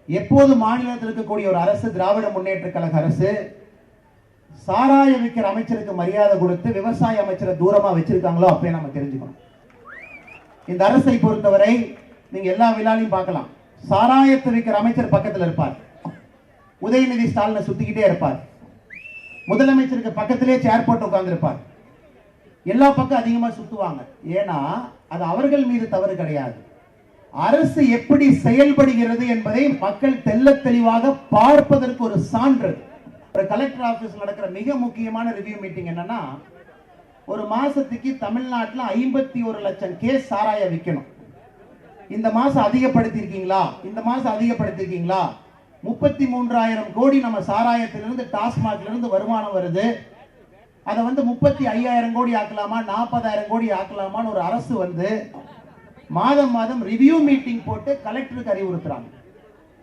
எப்போது மாநிலத்தில் இருக்கக்கூடிய ஒரு அரசு, திராவிட முன்னேற்ற கழக அரசு, சாராய விற்கிற அமைச்சருக்கு மரியாதை கொடுத்து விவசாய அமைச்சரை தூரமா வச்சிருக்காங்களோ அப்பயே நம்ம தெரிஞ்சுக்கணும். இந்த அரசை பொறுத்தவரை நீங்க எல்லா விழாலையும் பார்க்கலாம், சாராயத்தை விற்கிற அமைச்சர் பக்கத்தில் இருப்பார், உதயநிதி ஸ்டாலினை சுத்திக்கிட்டே இருப்பார், முதலமைச்சருக்கு பக்கத்திலே சேர் போட்டு உட்கார்ந்து இருப்பார், எல்லா பக்கம் அதிகமா சுத்துவாங்க. ஏன்னா அது அவர்கள் மீது தவறு கிடையாது, அரசு எப்படி செயல்படுகிறது என்பதை மக்கள் தெல்ல தெளிவாக பார்ப்பதற்கு ஒரு சான்று. ஒரு கலெக்டர் ஆபீஸ் நடக்கிற மிக முக்கியமான ரிவ்யூ மீட்டிங் என்னன்னா, ஒரு மாசத்துக்கு தமிழ்நாட்டில் 51 லட்சம் கேஸ் சாராய விற்கணும். இந்த மாசம் அதிகப்படுத்தி இருக்கீங்களா, இந்த மாசம் அதிகப்படுத்தி இருக்கீங்களா, 33,000 கோடி நம்ம சாராயத்திலிருந்து டாஸ்மாக்ல இருந்து வருமானம் வருது, அதை 35,000 கோடி ஆக்கலாமா, 40,000 கோடி ஆக்கலாமான்னு ஒரு அரசு மாதம் மாதம் ரிவ்யூ மீட்டிங் போட்டு கலெக்டருக்கு அறிவுறுத்துறாங்க.